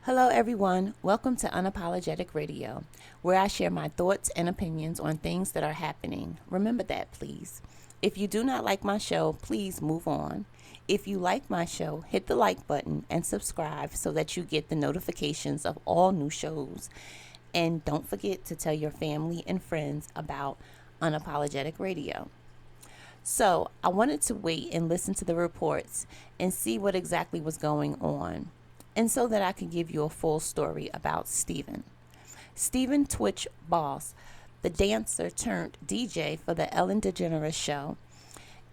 Hello, everyone. Welcome to Unapologetic Radio, where I share my thoughts and opinions on things that are happening. Remember that, please. If you do not like my show, please move on. If you like my show, hit the like button and subscribe so that you get the notifications of all new shows. And don't forget to tell your family and friends about Unapologetic Radio. So, I wanted to wait and listen to the reports and see what exactly was going on, and so that I could give you a full story about Stephen Twitch Boss, the dancer turned DJ for the Ellen DeGeneres show,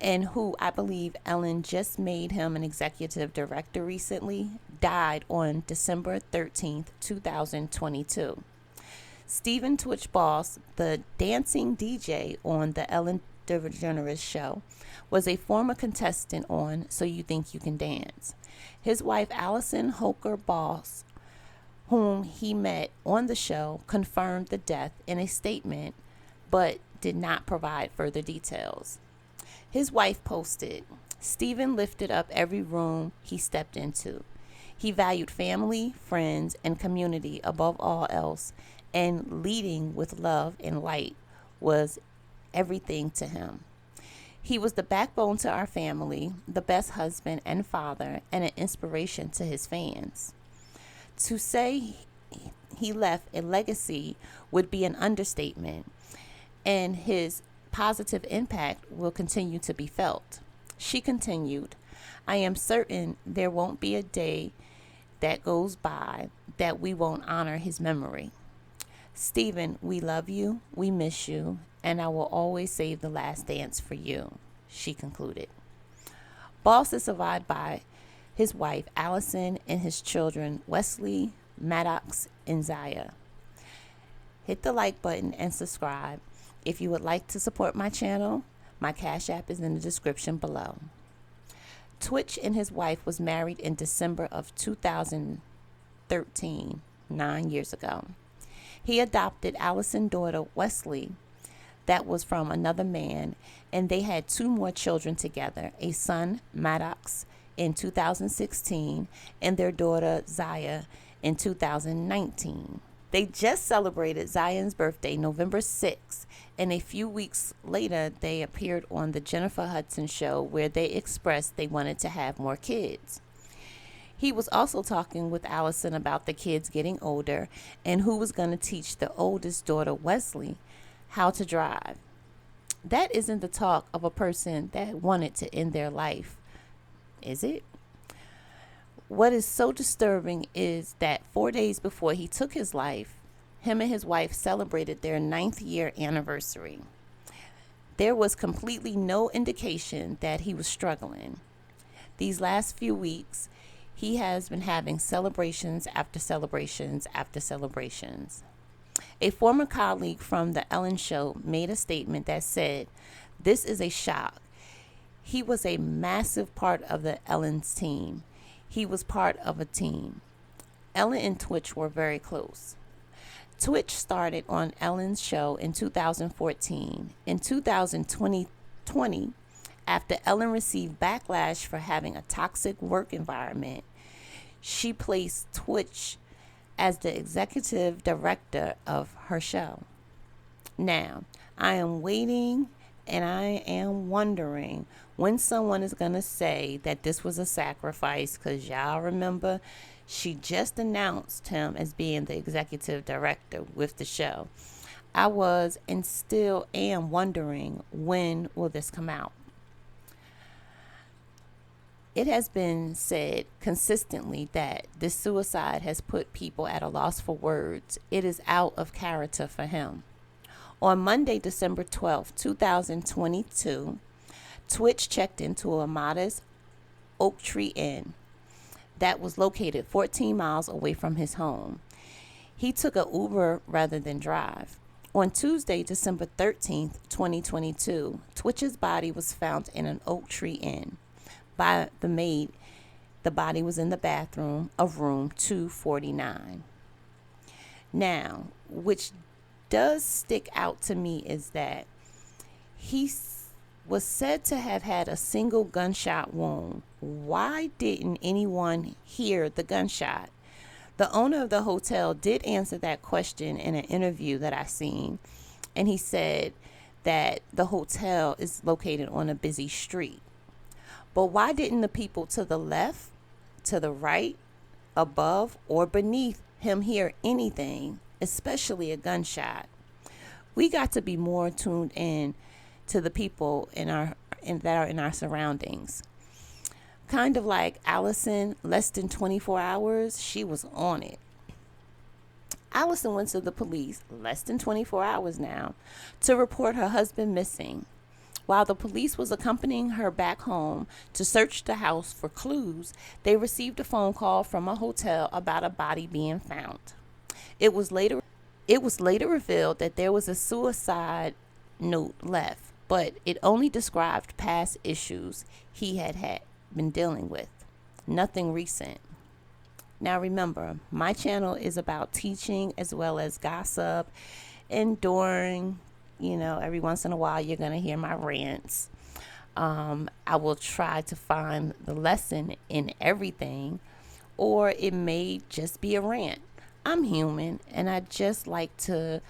and who I believe Ellen just made him an executive director recently, died on December 13th, 2022. Stephen Twitch Boss, the dancing DJ on the Ellen DeGeneres show, was a former contestant on So You Think You Can Dance. His wife, Allison Hoker Boss, whom he met on the show, confirmed the death in a statement but did not provide further details. His wife posted, "Stephen lifted up every room he stepped into. He valued family, friends, and community above all else, and leading with love and light was everything to him. He was the backbone to our family, the best husband and father, and an inspiration to his fans. To say he left a legacy would be an understatement, and his positive impact will continue to be felt." She continued, "I am certain there won't be a day that goes by that we won't honor his memory. Stephen, we love you, we miss you, and I will always save the last dance for you," she concluded. Boss is survived by his wife, Allison, and his children, Wesley, Maddox, and Zaya. Hit the like button and subscribe. If you would like to support my channel, my Cash App is in the description below. Twitch and his wife was married in December of 2013, 9 years ago. He adopted Allison's daughter, Wesley, that was from another man, and they had 2 more children together, a son, Maddox, in 2016, and their daughter, Zaya, in 2019. They just celebrated Zion's birthday, November 6th, and a few weeks later, they appeared on the Jennifer Hudson show where they expressed they wanted to have more kids. He was also talking with Allison about the kids getting older and who was going to teach the oldest daughter, Wesley, how to drive. That isn't the talk of a person that wanted to end their life, is it? What is so disturbing is that 4 days before he took his life, him and his wife celebrated their 9th year anniversary. There was completely no indication that he was struggling. These last few weeks, he has been having celebrations after celebrations after celebrations. A former colleague from the Ellen show made a statement that said, "This is a shock. He was a massive part of the Ellen's team. He was part of a team." Ellen and Twitch were very close. Twitch started on Ellen's show in 2014. In 2020, after Ellen received backlash for having a toxic work environment, she placed Twitch as the executive director of her show. Now, I am waiting and I am wondering when someone is going to say that this was a sacrifice, because y'all remember she just announced him as being the executive director with the show. I was and still am wondering, when will this come out? It has been said consistently that this suicide has put people at a loss for words. It is out of character for him. On Monday, December 12, 2022, Twitch checked into a modest Oak Tree Inn that was located 14 miles away from his home. He took an Uber rather than drive. On Tuesday, December 13th, 2022, Twitch's body was found in an Oak Tree Inn by the maid. The body was in the bathroom of room 249. Now, which does stick out to me is that he was said to have had a single gunshot wound. Why didn't anyone hear the gunshot? The owner of the hotel did answer that question in an interview that I seen, and he said that the hotel is located on a busy street. But why didn't the people to the left, to the right, above, or beneath him hear anything, especially a gunshot? We got to be more tuned in to the people that are in our surroundings. Kind of like Allison, less than 24 hours, she was on it. Allison went to the police less than 24 hours now to report her husband missing. While the police was accompanying her back home to search the house for clues, they received a phone call from a hotel about a body being found. It was later revealed that there was a suicide note left, but it only described past issues he had been dealing with, nothing recent. Now remember, my channel is about teaching as well as gossip, and during, every once in a while you're going to hear my rants. I will try to find the lesson in everything, or it may just be a rant. I'm human, and I'm just like the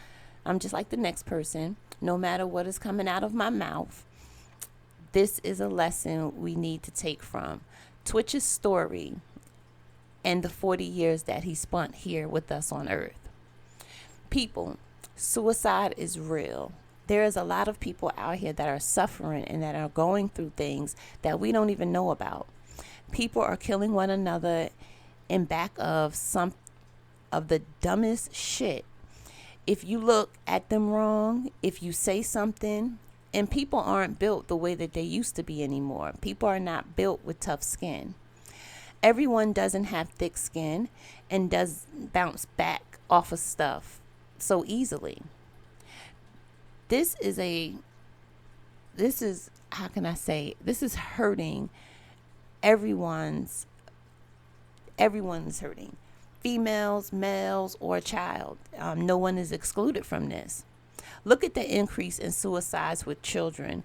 next person. No matter what is coming out of my mouth, this is a lesson we need to take from Twitch's story and the 40 years that he spent here with us on earth. People, suicide is real. There is a lot of people out here that are suffering and that are going through things that we don't even know about. People are killing one another in back of some of the dumbest shit. If you look at them wrong, if you say something, and people aren't built the way that they used to be anymore. People are not built with tough skin. Everyone doesn't have thick skin and does bounce back off of stuff so easily. This is hurting everyone's hurting. Females, males, or a child. No one is excluded from this. Look at the increase in suicides with children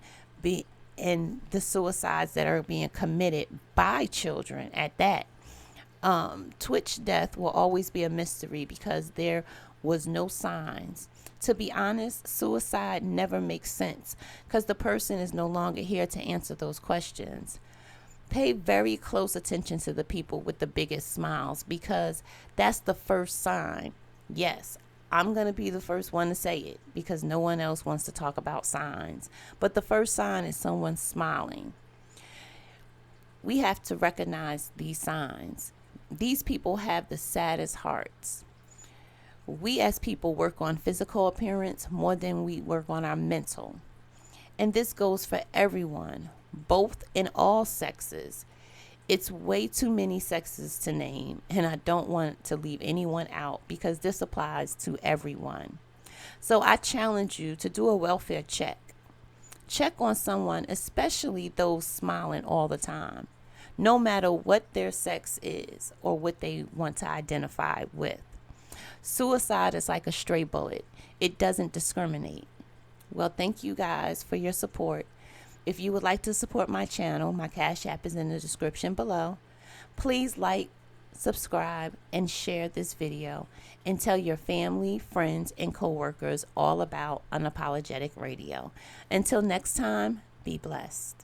and the suicides that are being committed by children at that. Twitch death will always be a mystery because there was no signs. To be honest, suicide never makes sense because the person is no longer here to answer those questions. Pay very close attention to the people with the biggest smiles because that's the first sign. Yes, I'm going to be the first one to say it because no one else wants to talk about signs. But the first sign is someone smiling. We have to recognize these signs. These people have the saddest hearts. We as people work on physical appearance more than we work on our mental. And this goes for everyone, both in all sexes. It's way too many sexes to name, and I don't want to leave anyone out because this applies to everyone. So I challenge you to do a welfare check. Check on someone, especially those smiling all the time, no matter what their sex is or what they want to identify with. Suicide is like a stray bullet. It doesn't discriminate. Well, thank you guys for your support. If you would like to support my channel, my Cash App is in the description below. Please like, subscribe, and share this video. And tell your family, friends, and coworkers all about Unapologetic Radio. Until next time, be blessed.